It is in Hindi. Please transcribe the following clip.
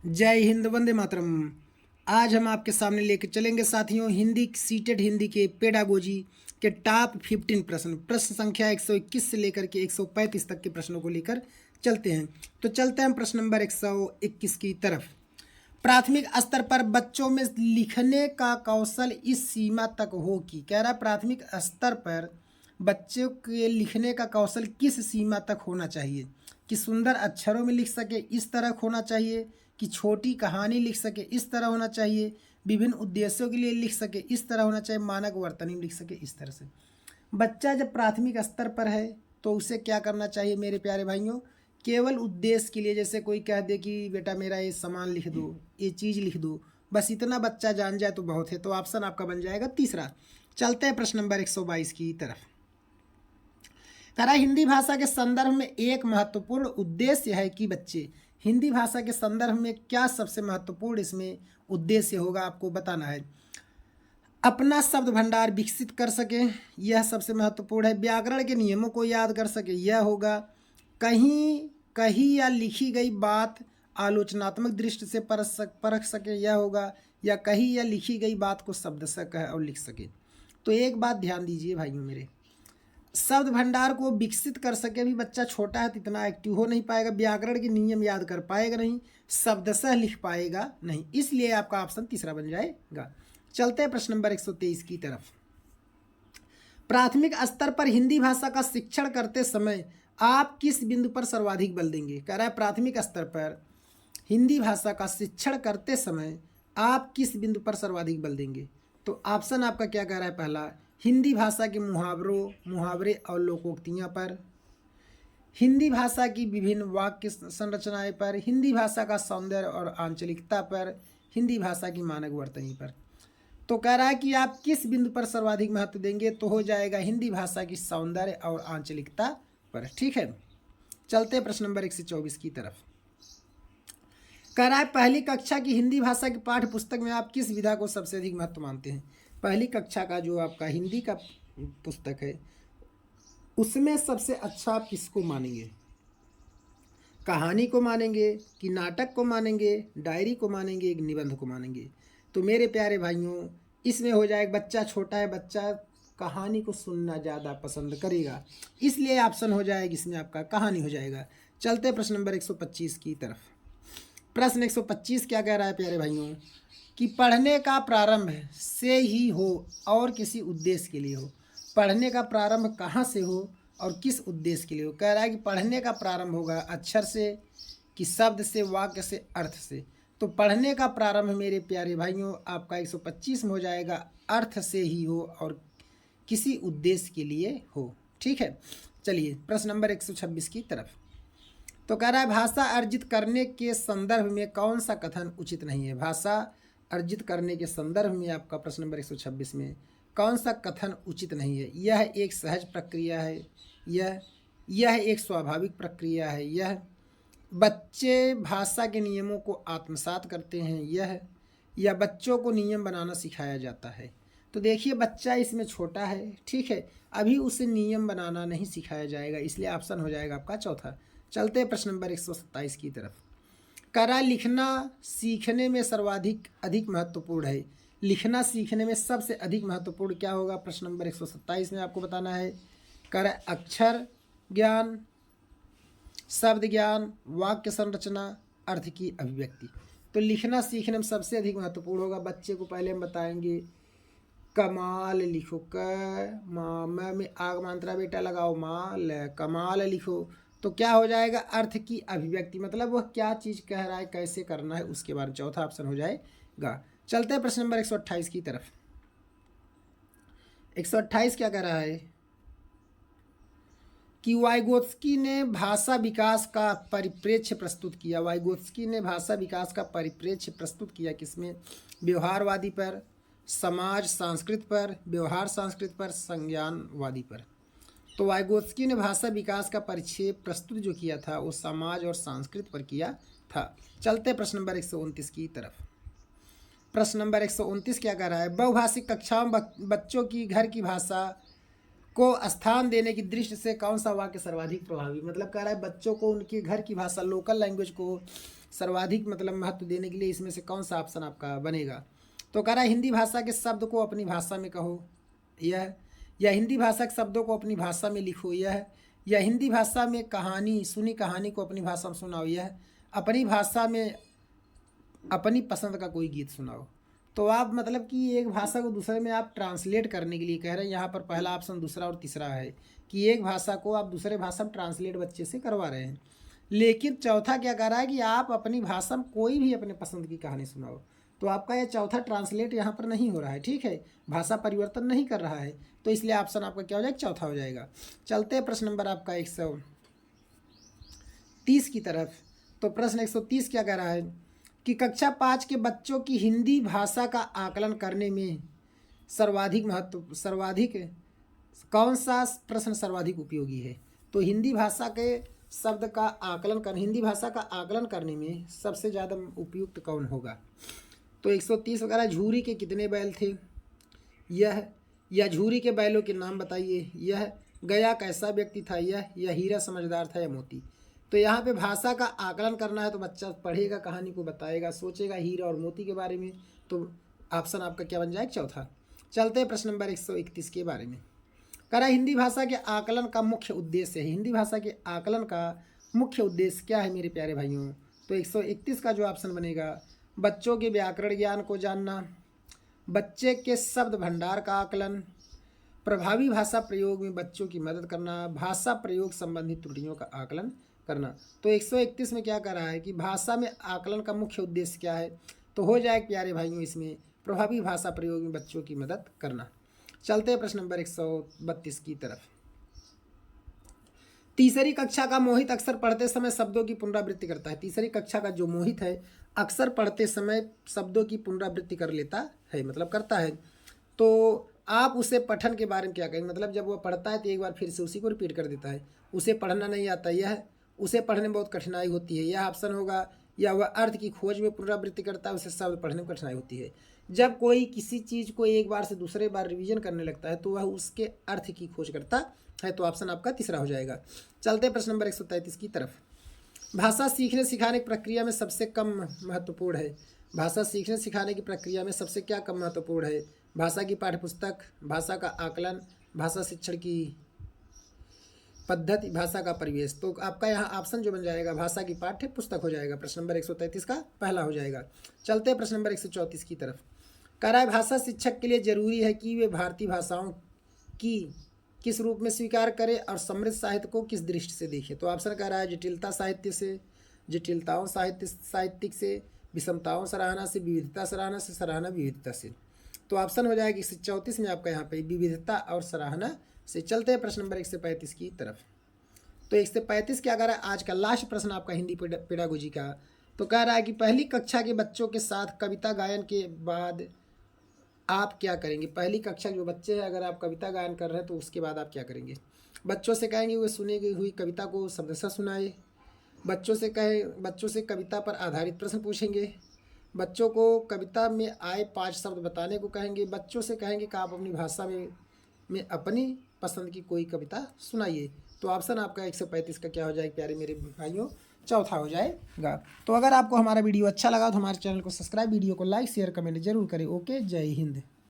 जय हिंद, वंदे मातरम। आज हम आपके सामने लेकर चलेंगे साथियों हिंदी सीटेड हिंदी के पेडागोजी के टॉप 15 प्रश्न संख्या 121 से लेकर के 135 तक के प्रश्नों को लेकर चलते हैं। तो चलते हैं प्रश्न नंबर 121 की तरफ। प्राथमिक स्तर पर बच्चों में लिखने का कौशल इस सीमा तक हो कि, कह रहा है प्राथमिक स्तर पर बच्चों के लिखने का कौशल किस सीमा तक होना चाहिए कि सुंदर अक्षरों में लिख सके इस तरह होना चाहिए, कि छोटी कहानी लिख सके इस तरह होना चाहिए, विभिन्न उद्देश्यों के लिए लिख सके इस तरह होना चाहिए, मानक वर्तनी में लिख सके इस तरह से। बच्चा जब प्राथमिक स्तर पर है तो उसे क्या करना चाहिए मेरे प्यारे भाइयों, केवल उद्देश्य के लिए, जैसे कोई कह दे कि बेटा मेरा ये सामान लिख दो, ये चीज़ लिख दो, बस इतना बच्चा जान जाए तो बहुत है। तो ऑप्शन आपका बन जाएगा तीसरा। चलते हैं प्रश्न नंबर 122 की तरफ। कह रहा है हिंदी भाषा के संदर्भ में एक महत्वपूर्ण उद्देश्य है कि बच्चे हिंदी भाषा के संदर्भ में क्या सबसे महत्वपूर्ण इसमें उद्देश्य होगा आपको बताना है। अपना शब्द भंडार विकसित कर सके, यह सबसे महत्वपूर्ण है। व्याकरण के नियमों को याद कर सके, यह होगा। कहीं कही या लिखी गई बात आलोचनात्मक दृष्टि से परख सके, यह होगा। या कही या लिखी गई बात को शब्द से कह और लिख सके। तो एक बात ध्यान दीजिए भाइयों मेरे, शब्द भंडार को विकसित कर सके। अभी बच्चा छोटा है तो इतना एक्टिव हो नहीं पाएगा, व्याकरण के नियम याद कर पाएगा नहीं, शब्दशः लिख पाएगा नहीं, इसलिए आपका ऑप्शन तीसरा बन जाएगा। चलते हैं प्रश्न नंबर 123 की तरफ। प्राथमिक स्तर पर हिंदी भाषा का शिक्षण करते समय आप किस बिंदु पर सर्वाधिक बल देंगे। कह रहा है प्राथमिक स्तर पर हिंदी भाषा का शिक्षण करते समय आप किस बिंदु पर सर्वाधिक बल देंगे। तो ऑप्शन आपका क्या कह रहा है, पहला हिंदी भाषा के मुहावरे और लोकोक्तियाँ पर, हिंदी भाषा की विभिन्न वाक्य संरचनाएं पर, हिंदी भाषा का सौंदर्य और आंचलिकता पर, हिंदी भाषा की मानक वर्तनी पर। तो कह रहा है कि आप किस बिंदु पर सर्वाधिक महत्व देंगे, तो हो जाएगा हिंदी भाषा की सौंदर्य और आंचलिकता पर। ठीक है, चलते प्रश्न नंबर 124 की तरफ। कह रहा है पहली कक्षा की हिंदी भाषा की पाठ्य पुस्तक में आप किस विधा को सबसे अधिक महत्व मानते हैं। पहली कक्षा का जो आपका हिंदी का पुस्तक है उसमें सबसे अच्छा आप किसको मानेंगे, कहानी को मानेंगे कि नाटक को मानेंगे, डायरी को मानेंगे, निबंध को मानेंगे। तो मेरे प्यारे भाइयों इसमें हो जाएगा, बच्चा छोटा है, बच्चा कहानी को सुनना ज़्यादा पसंद करेगा, इसलिए ऑप्शन हो जाएगा इसमें आपका कहानी हो जाएगा। चलते प्रश्न नंबर 125 की तरफ। प्रश्न 125 क्या कह रहा है प्यारे भाइयों, कि पढ़ने का प्रारंभ से ही हो और किसी उद्देश्य के लिए हो। पढ़ने का प्रारंभ कहाँ से हो और किस उद्देश्य के लिए हो। कह रहा है कि पढ़ने का प्रारंभ होगा अक्षर से कि शब्द से, वाक्य से, अर्थ से। तो पढ़ने का प्रारंभ मेरे प्यारे भाइयों आपका 125 में हो जाएगा अर्थ से ही हो और किसी उद्देश्य के लिए हो। ठीक है, चलिए प्रश्न नंबर 126 की तरफ। तो कह रहा है भाषा अर्जित करने के संदर्भ में कौन सा कथन उचित नहीं है। भाषा अर्जित करने के संदर्भ में आपका प्रश्न नंबर 126 में कौन सा कथन उचित नहीं है। यह एक सहज प्रक्रिया है, यह एक स्वाभाविक प्रक्रिया है, यह बच्चे भाषा के नियमों को आत्मसात करते हैं, या बच्चों को नियम बनाना सिखाया जाता है। तो देखिए बच्चा इसमें छोटा है, ठीक है, अभी उसे नियम बनाना नहीं सिखाया जाएगा, इसलिए ऑप्शन हो जाएगा आपका चौथा। चलते हैं प्रश्न नंबर 127 की तरफ। करा लिखना सीखने में सर्वाधिक अधिक महत्वपूर्ण है। लिखना सीखने में सबसे अधिक महत्वपूर्ण क्या होगा, प्रश्न नंबर 127 में आपको बताना है। करा अक्षर ज्ञान, शब्द ज्ञान, वाक्य संरचना, अर्थ की अभिव्यक्ति। तो लिखना सीखने में सबसे अधिक महत्वपूर्ण होगा। बच्चे को पहले हम बताएंगे कमाल लिखो, क माँ में आग मात्रा बेटा लगाओ, माल कमाल लिखो। तो क्या हो जाएगा, अर्थ की अभिव्यक्ति, मतलब वह क्या चीज़ कह रहा है, कैसे करना है, उसके बारे में चौथा ऑप्शन हो जाएगा। चलते हैं प्रश्न नंबर 128 की तरफ। 128 क्या कह रहा है कि वाइगोत्स्की ने भाषा विकास का परिप्रेक्ष्य प्रस्तुत किया। वाइगोत्स्की ने भाषा विकास का परिप्रेक्ष्य प्रस्तुत किया किसमें, व्यवहारवादी पर, समाज संस्कृत पर, व्यवहार संस्कृत पर, संज्ञानवादी पर। तो वाइगोत्स्की ने भाषा विकास का परिचय प्रस्तुत जो किया था वो समाज और संस्कृत पर किया था। चलते प्रश्न नंबर 129 की तरफ। प्रश्न नंबर 129 क्या कह रहा है, बहुभाषिक कक्षाओं बच्चों की घर की भाषा को स्थान देने की दृष्टि से कौन सा वाक्य सर्वाधिक प्रभावी, मतलब कह रहा है बच्चों को उनके घर की भाषा लोकल लैंग्वेज को सर्वाधिक मतलब महत्व देने के लिए इसमें से कौन सा ऑप्शन आपका बनेगा। तो कह रहा है हिंदी भाषा के शब्द को अपनी भाषा में कहो, यह, या हिंदी भाषा के शब्दों को अपनी भाषा में लिखो, यह, या हिंदी भाषा में कहानी सुनी कहानी को अपनी भाषा में सुनाओ, यह, अपनी भाषा में अपनी पसंद का कोई गीत सुनाओ। तो आप मतलब कि एक भाषा को दूसरे में आप ट्रांसलेट करने के लिए कह रहे हैं, यहाँ पर पहला ऑप्शन, दूसरा और तीसरा है कि एक भाषा को आप दूसरे भाषा में ट्रांसलेट बच्चे से करवा रहे हैं। लेकिन चौथा क्या कह रहा है कि आप अपनी भाषा में कोई भी अपने पसंद की कहानी सुनाओ। तो आपका यह चौथा ट्रांसलेट यहाँ पर नहीं हो रहा है, ठीक है, भाषा परिवर्तन नहीं कर रहा है, तो इसलिए ऑप्शन आपका क्या हो जाएगा, चौथा हो जाएगा। चलते हैं प्रश्न नंबर आपका 130 की तरफ। तो प्रश्न 130 क्या कह रहा है कि कक्षा 5 के बच्चों की हिंदी भाषा का आकलन करने में सर्वाधिक कौन सा प्रश्न सर्वाधिक उपयोगी है। तो हिंदी भाषा के शब्द का आकलन कर हिंदी भाषा का आकलन करने में सबसे ज़्यादा उपयुक्त कौन होगा। तो 130 वगैरह, झूरी के कितने बैल थे, यह, या झूरी के बैलों के नाम बताइए, यह, गया कैसा व्यक्ति था, यह, या हीरा समझदार था या मोती। तो यहाँ पे भाषा का आकलन करना है तो बच्चा पढ़ेगा, कहानी को बताएगा, सोचेगा हीरा और मोती के बारे में, तो ऑप्शन आपका क्या बन जाएगा, चौथा। चलते हैं प्रश्न नंबर 131 के बारे में। कह रहा है हिंदी भाषा के आकलन का मुख्य उद्देश्य है, हिंदी भाषा के आकलन का मुख्य उद्देश्य क्या है मेरे प्यारे भाइयों। तो 131 का जो ऑप्शन बनेगा, बच्चों के व्याकरण ज्ञान को जानना, बच्चे के शब्द भंडार का आकलन, प्रभावी भाषा प्रयोग में बच्चों की मदद करना, भाषा प्रयोग संबंधी त्रुटियों का आकलन करना। तो 131 में क्या कर रहा है कि भाषा में आकलन का मुख्य उद्देश्य क्या है, तो हो जाए प्यारे भाइयों इसमें प्रभावी भाषा प्रयोग में बच्चों की मदद करना। चलते हैं प्रश्न नंबर 132 की तरफ। तीसरी कक्षा का मोहित अक्सर पढ़ते समय शब्दों की पुनरावृत्ति करता है। तीसरी कक्षा का जो मोहित है अक्सर पढ़ते समय शब्दों की पुनरावृत्ति कर लेता है, मतलब करता है। तो आप उसे पठन के बारे में क्या कहेंगे, मतलब जब वह पढ़ता है तो एक बार फिर से उसी को रिपीट कर देता है, उसे पढ़ना नहीं आता, यह, उसे पढ़ने में बहुत कठिनाई होती है, यह ऑप्शन होगा, या वह अर्थ की खोज में पुनरावृत्ति करता है, उसे शब्द पढ़ने में कठिनाई होती है। जब कोई किसी चीज़ को एक बार से दूसरे बार रिवीजन करने लगता है तो वह उसके अर्थ की खोज करता है, तो ऑप्शन आपका तीसरा हो जाएगा। चलते प्रश्न नंबर 133 की तरफ। भाषा सीखने सिखाने की प्रक्रिया में सबसे कम महत्वपूर्ण है, भाषा सीखने सिखाने की प्रक्रिया में सबसे क्या कम महत्वपूर्ण है, भाषा की पाठ्यपुस्तक, भाषा का आकलन, भाषा शिक्षण की पद्धति, भाषा का परिवेश। तो आपका यहाँ ऑप्शन जो बन जाएगा भाषा की पाठ्य पुस्तक हो जाएगा, प्रश्न नंबर 133 का पहला हो जाएगा। चलते हैं प्रश्न नंबर 134 की तरफ। कह रहा है भाषा शिक्षक के लिए जरूरी है कि वे भारतीय भाषाओं की किस रूप में स्वीकार करे और समृद्ध साहित्य को किस दृष्टि से देखे। तो ऑप्शन कह रहा है जटिलता साहित्य से, जटिलताओं साहित्यिक से, विषमताओं सराहना से, विविधता सराहना से, सराहना विविधता से। तो ऑप्शन हो जाएगा 134 में आपका यहाँ पे विविधता और सराहना से। चलते हैं प्रश्न नंबर 135 की तरफ। तो 135 क्या कह रहा है, आज का लास्ट प्रश्न आपका हिंदी पेडागोजी का। तो कह रहा है कि पहली कक्षा के बच्चों के साथ कविता गायन के बाद आप क्या करेंगे। पहली कक्षा जो बच्चे हैं अगर आप कविता गायन कर रहे हैं तो उसके बाद आप क्या करेंगे। बच्चों से कहेंगे वे सुनी गई हुई कविता को शब्दशः सुनाए, बच्चों से कविता पर आधारित प्रश्न पूछेंगे, बच्चों को कविता में आए 5 शब्द बताने को कहेंगे, बच्चों से कहेंगे कि आप अपनी भाषा में अपनी पसंद की कोई कविता सुनाइए। तो ऑप्शन आपका 135 का क्या हो जाएगा प्यारे मेरे भाइयों, चौथा हो जाएगा। तो अगर आपको हमारा वीडियो अच्छा लगा तो हमारे चैनल को सब्सक्राइब, वीडियो को लाइक शेयर कमेंट जरूर करें। ओके, जय हिंद।